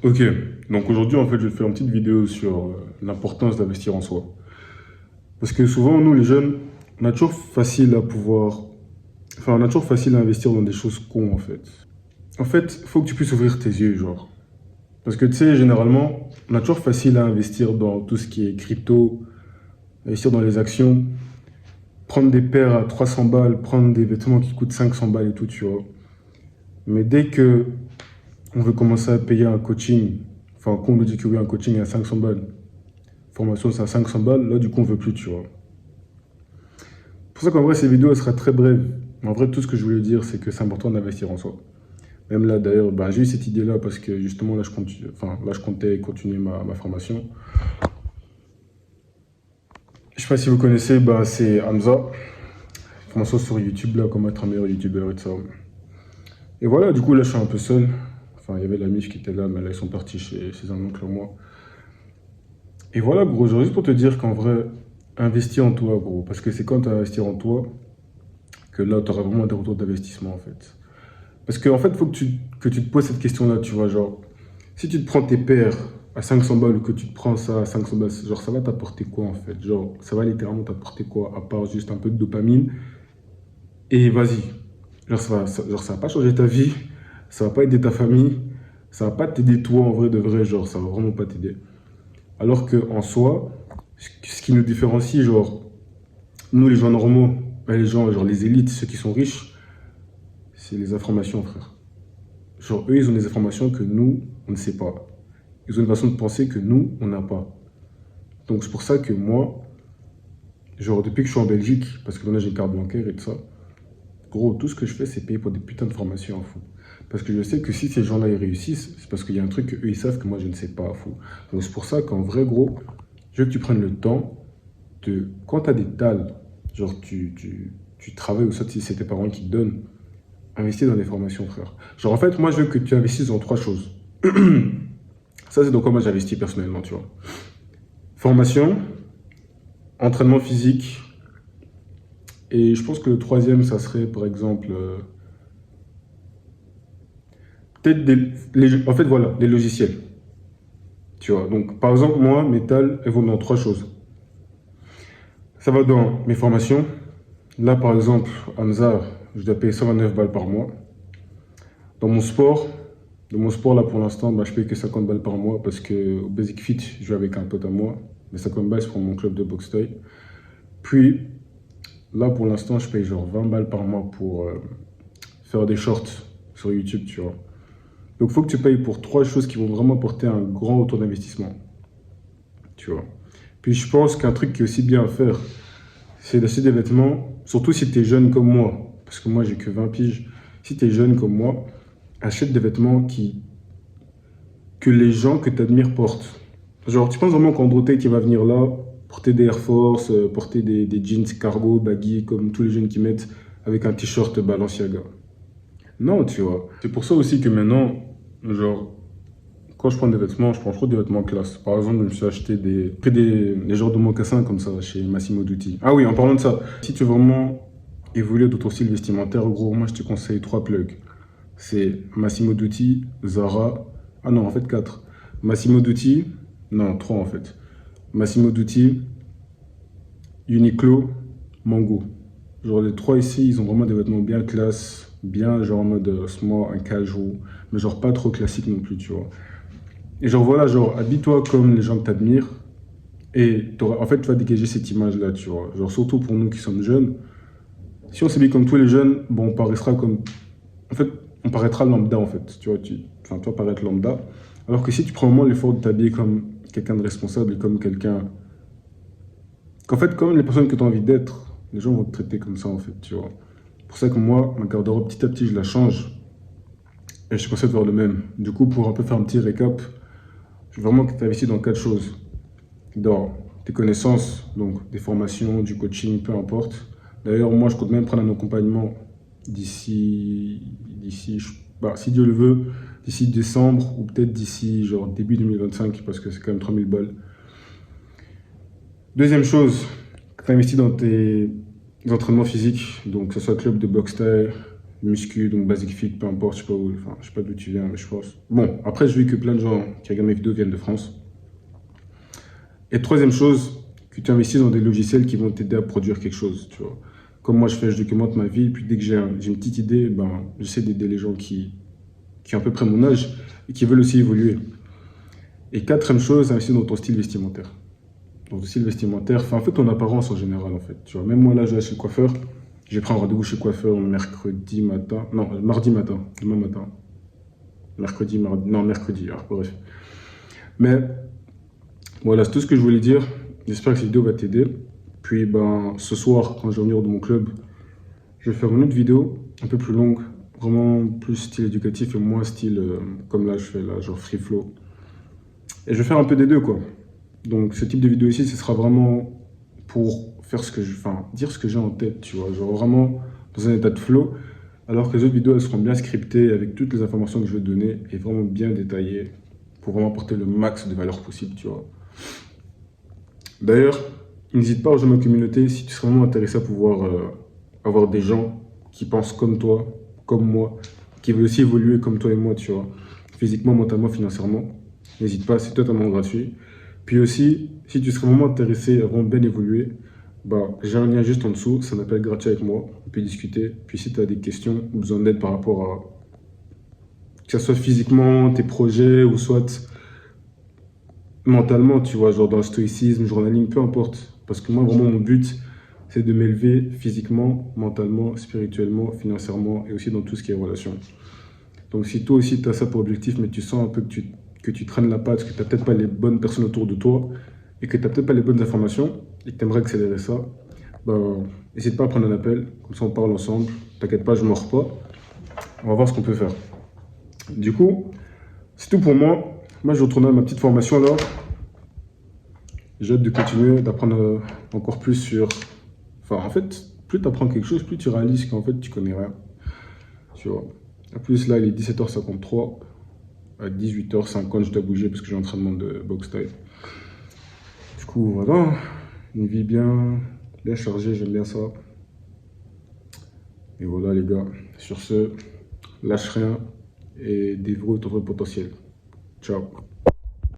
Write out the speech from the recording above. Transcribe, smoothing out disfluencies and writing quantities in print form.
Ok, donc aujourd'hui en fait je vais te faire une petite vidéo sur l'importance d'investir en soi. Parce que souvent nous les jeunes, on a toujours facile à pouvoir, enfin on a toujours facile à investir dans des choses cons en fait. En fait, il faut que tu puisses ouvrir tes yeux genre. Parce que tu sais, généralement, on a toujours facile à investir dans tout ce qui est crypto, investir dans les actions, prendre des paires à 300 balles, prendre des vêtements qui coûtent 500 balles et tout, tu vois. Mais dès que on veut commencer à payer un coaching, enfin qu'on nous dit que oui, un coaching est à 500 balles, formation, c'est à 500 balles. Là, du coup, on veut plus, tu vois. C'est pour ça qu'en vrai, cette vidéo, elle sera très brève. En vrai, tout ce que je voulais dire, c'est que c'est important d'investir en soi. Même là, d'ailleurs, bah, j'ai eu cette idée-là parce que justement, là, je comptais continuer ma formation. Je sais pas si vous connaissez, bah, c'est Hamza. Formation sur YouTube, là, comment être un meilleur YouTuber et tout ça. Et voilà, du coup, là, je suis un peu seul. Enfin, il y avait la MIF qui était là, mais là, ils sont partis chez un oncle à moi. Et voilà, gros, j'aurais juste pour te dire qu'en vrai, investis en toi, gros. Parce que c'est quand tu investir en toi que là, tu auras vraiment des retours d'investissement, en fait. Parce qu'en fait, il faut que tu te poses cette question-là, tu vois, genre, si tu te prends tes paires à 500 balles ou que tu te prends ça à 500 balles, genre, ça va t'apporter quoi, en fait? Genre, ça va littéralement t'apporter quoi, à part juste un peu de dopamine? Et vas-y. Genre, ça va pas changer ta vie, ça va pas aider ta famille, ça va pas t'aider toi, en vrai, de vrai, genre, ça va vraiment pas t'aider. Alors que en soi, ce qui nous différencie, genre, nous, les gens normaux, ben, les gens, genre, les élites, ceux qui sont riches, c'est les informations, frère. Genre, eux, ils ont des informations que nous, on ne sait pas. Ils ont une façon de penser que nous, on n'a pas. Donc, c'est pour ça que moi, genre, depuis que je suis en Belgique, parce que là, j'ai une carte bancaire et tout ça, gros, tout ce que je fais, c'est payer pour des putains de formations, fou. Parce que je sais que si ces gens-là, ils réussissent, c'est parce qu'il y a un truc qu'eux, ils savent que moi, je ne sais pas, fou. Donc, c'est pour ça qu'en vrai, gros, je veux que tu prennes le temps de, quand tu as des talents, genre, tu travailles ou ça, si c'est tes parents qui te donnent, investir dans des formations, frère. Genre, en fait, moi, je veux que tu investisses dans trois choses. Ça, c'est dans quoi moi j'investis personnellement, tu vois. Formation, entraînement physique, et je pense que le troisième, ça serait, par exemple, peut-être en fait, voilà, des logiciels. Tu vois, donc, par exemple, moi, mes talents, elles vont dans trois choses. Ça va dans mes formations. Là, par exemple, Hamza, je dois payer 129 balles par mois. Dans mon sport, là, pour l'instant, bah, je paye que 50 balles par mois parce que au Basic Fit, je joue avec un pote à moi. Mais 50 balles, c'est pour mon club de boxe taille. Puis, là, pour l'instant, je paye genre 20 balles par mois pour faire des shorts sur YouTube, tu vois. Donc, il faut que tu payes pour trois choses qui vont vraiment porter un grand retour d'investissement, tu vois. Puis, je pense qu'un truc qui est aussi bien à faire, c'est d'acheter des vêtements, surtout si tu es jeune comme moi, parce que moi, j'ai que 20 piges. Si tu es jeune comme moi, achète des vêtements que les gens que tu admires portent. Genre, tu penses vraiment qu'Andro Tate qui va venir là, porter des Air Force, porter des jeans cargo, baggy, comme tous les jeunes qui mettent, avec un t-shirt Balenciaga. Non, tu vois. C'est pour ça aussi que maintenant, genre, quand je prends des vêtements, je prends trop des vêtements classe. Par exemple, je me suis acheté des genres de mocassins comme ça chez Massimo Dutti. Ah oui, en parlant de ça, si tu veux vraiment évoluer dans ton style vestimentaire, gros, moi je te conseille trois plugs. C'est Massimo Dutti, Zara. Ah non, en fait, quatre. Massimo Dutti, non, trois en fait. Massimo Dutti, Uniqlo, Mango. Genre les trois ici, ils ont vraiment des vêtements bien classe, bien genre en mode smart, un casual, mais genre pas trop classique non plus, tu vois. Et genre voilà, genre habille-toi comme les gens que t'admirent et en fait tu vas dégager cette image-là, tu vois. Genre surtout pour nous qui sommes jeunes, si on s'habille comme tous les jeunes, bon on paraîtra comme, en fait on paraîtra lambda en fait, tu vois, enfin toi paraître lambda. Alors que si tu prends vraiment l'effort de t'habiller comme quelqu'un de responsable et comme quelqu'un, qu'en fait comme les personnes que tu as envie d'être, les gens vont te traiter comme ça en fait, tu vois. C'est pour ça que moi, ma garde-robe petit à petit je la change et je procède vers le même. Du coup pour un peu faire un petit récap, je veux vraiment que tu investisses dans quatre choses. Dans tes connaissances, donc des formations, du coaching, peu importe. D'ailleurs, moi, je compte même prendre un accompagnement si Dieu le veut, d'ici décembre ou peut-être d'ici genre début 2025 parce que c'est quand même 3000 balles. Deuxième chose, tu investis dans tes entraînements physiques, donc que ce soit club de boxe thaï, muscu, donc basic fit, peu importe, je sais pas où, enfin, je sais pas d'où tu viens, mais je pense. Bon, après, je vis que plein de gens qui regardent mes vidéos viennent de France. Et troisième chose, que tu investis dans des logiciels qui vont t'aider à produire quelque chose, tu vois. Comme moi, je documente ma vie, puis dès que j'ai une petite idée, ben, j'essaie d'aider les gens qui ont à peu près mon âge et qui veulent aussi évoluer. Et quatrième chose, investir dans ton style vestimentaire. Dans ton style vestimentaire, enfin, en fait, ton apparence en général, en fait. Tu vois, même moi, là, je vais chez le coiffeur. J'ai pris un rendez-vous chez le coiffeur mercredi matin. Non, mardi matin, demain matin. Mercredi, mardi, non, mercredi, alors, bref. Mais voilà, c'est tout ce que je voulais dire. J'espère que cette vidéo va t'aider. Puis, ben, ce soir, quand je vais venir de mon club, je vais faire une autre vidéo, un peu plus longue, vraiment plus style éducatif et moins style comme là, je fais là, genre free flow. Et je vais faire un peu des deux, quoi. Donc, ce type de vidéo ici, ce sera vraiment pour faire ce que enfin, dire ce que j'ai en tête, tu vois. Genre vraiment dans un état de flow. Alors que les autres vidéos, elles seront bien scriptées avec toutes les informations que je vais te donner et vraiment bien détaillées pour vraiment apporter le max de valeur possible, tu vois. D'ailleurs, n'hésite pas à rejoindre ma communauté si tu serais vraiment intéressé à pouvoir avoir des gens qui pensent comme toi, comme moi, qui veulent aussi évoluer comme toi et moi, tu vois. Physiquement, mentalement, financièrement. N'hésite pas, c'est totalement gratuit. Puis aussi, si tu serais vraiment intéressé à vraiment bien évoluer, bah, j'ai un lien juste en dessous, ça m'appelle gratuit avec moi, on peut discuter. Puis si tu as des questions ou besoin d'aide par rapport à, que ce soit physiquement, tes projets, ou soit mentalement, tu vois, genre dans le stoïcisme, journaling, peu importe. Parce que moi, vraiment, mon but, c'est de m'élever physiquement, mentalement, spirituellement, financièrement et aussi dans tout ce qui est relation. Donc si toi aussi, tu as ça pour objectif, mais tu sens un peu que tu traînes la patte, que tu n'as peut-être pas les bonnes personnes autour de toi et que tu n'as peut-être pas les bonnes informations et que tu aimerais accélérer ça, bah, n'hésite pas à prendre un appel, comme ça on parle ensemble. T'inquiète pas, je ne mords pas. On va voir ce qu'on peut faire. Du coup, c'est tout pour moi. Moi, je retourne à ma petite formation là. J'ai hâte de continuer, d'apprendre encore plus sur... Enfin, en fait, plus tu apprends quelque chose, plus tu réalises qu'en fait, tu connais rien. Tu vois. En plus, là, il est 17h53. À 18h50, je dois bouger parce que j'ai un entraînement de boxe taille. Du coup, voilà. Une vie bien chargée, j'aime bien ça. Et voilà, les gars. Sur ce, lâche rien et développe ton potentiel. Ciao.